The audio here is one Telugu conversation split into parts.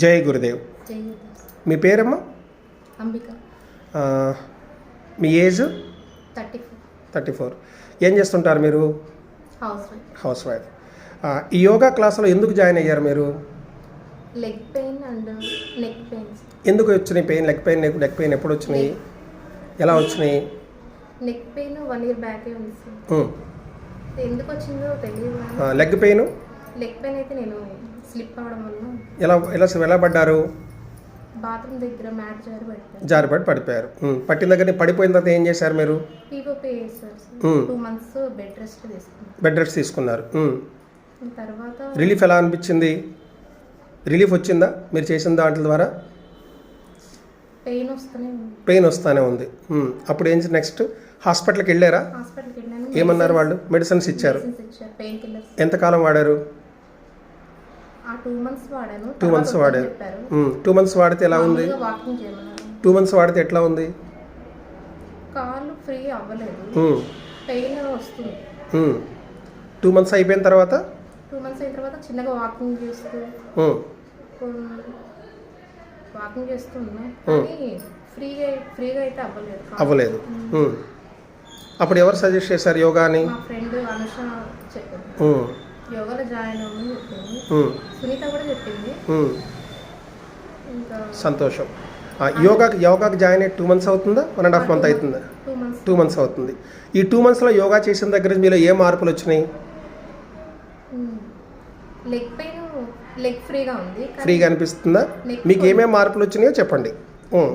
జై గురుదేవ్. జై మీ పేరమ్మా? అంబిక. మీ ఏజ్? 34. ఏం చేస్తుంటారు మీరు? House wife. ఈ యోగా క్లాసులో ఎందుకు జాయిన్ అయ్యారు మీరు? Leg pain and neck pains. ఎందుకు వచ్చినాయి పెయిన్? లెగ్ పెయిన్ ఎప్పుడు వచ్చినాయి? ఎలా వచ్చినాయి? నెక్ పెయిన్ 1 year బ్యాకే ఉంది సార్. ఎందుకు వచ్చిందో తెలియదు. లెగ్ పెయిన్ అయితే నేను స్లిప్ అవడం వల్ల ఎలా పడ్డారు? బాత్రూమ్ దగ్గర మ్యాట్ జారిపడి పడిపోయారు. పట్టిన దగ్గర పడిపోయిన తర్వాత ఏం చేశారు మీరు? పీఓపీ చేశారు సార్. 2 months బెడ్ రెస్ట్ తీసుకున్నారు. తర్వాత రిలీఫ్ ఎలా అనిపించింది? రిలీఫ్ వచ్చిందా మీరు చేసిన దాంట్ల ద్వారా? పెయిన్ వస్తూనే ఉంది. అప్పుడు ఏం నెక్స్ట్? హాస్పిటల్కి వెళ్ళారా? హాస్పిటల్కి వెళ్ళాను. ఏమన్నారు వాళ్ళు? మెడిసిన్స్ ఇచ్చారు. Pain killers. ఎంతకాలం వాడారు? 2 months వాడాను. 2 months వాడారు. 2 months వాడితే ఎలా ఉంది? వాకింగ్ చేయమన్నారు. 2 months వాడితే ఎట్లా ఉంది? కాళ్ళు ఫ్రీ అవ్వలేదు, పెయిన్ వస్తుంది. 2 months అయిపోయిన తర్వాత? 2 months అయిన తర్వాత చిన్నగా వాకింగ్ చేస్తూ ఉన్నా, కానీ ఫ్రీగా అయితే అవ్వలేదు. అప్పుడు ఎవరు సజెస్ట్ చేశారు యోగాని? మా ఫ్రెండ్ అనుష చెప్పారు. యోగాలో జాయిన్ అవ్వమని చెప్పింది. సునీత కూడా చెప్పింది. ఇంకా సంతోషం. యోగాకి జాయిన్ అయ్యి 2 months అవుతుందా? 1.5 month అవుతుందా? 2 months అవుతుంది. ఈ 2 monthsలో యోగా చేసిన దగ్గర మీలో ఏ మార్పులు వచ్చినాయి? లెగ్ ఫ్రీగా ఉంది. ఫ్రీగా అనిపిస్తుందా? మీకు ఏమేమి మార్పులు వచ్చినాయో చెప్పండి.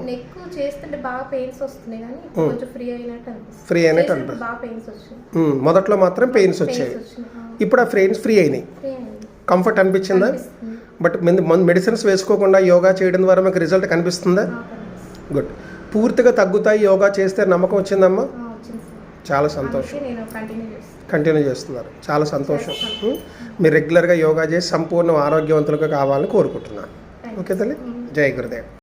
నెక్ చేస్తుంటే బాగా పెయిన్స్ వస్తున్నాయి, కానీ కొంచెం ఫ్రీ అయినట్టు అనిపిస్తుంది. బాగా పెయిన్స్ వచ్చాయి. మొదట్లో మాత్రం పెయిన్స్ వచ్చాయి. ఇప్పుడు ఆ ఫ్రీ అయినాయి. కంఫర్ట్ అనిపించిందా? బట్ మెడిసిన్స్ వేసుకోకుండా యోగా చేయడం ద్వారా మీకు రిజల్ట్ కనిపిస్తుందా? గుడ్. పూర్తిగా తగ్గుతాయి యోగా చేస్తే నమ్మకం వచ్చిందమ్మా? చాలా సంతోషం. కంటిన్యూ చేస్తున్నారు. చాలా సంతోషం. మీరు రెగ్యులర్గా యోగా చేసి సంపూర్ణ ఆరోగ్యవంతులుగా కావాలని కోరుకుంటున్నాను. ఓకే తల్లి. జై గురుదేవ్.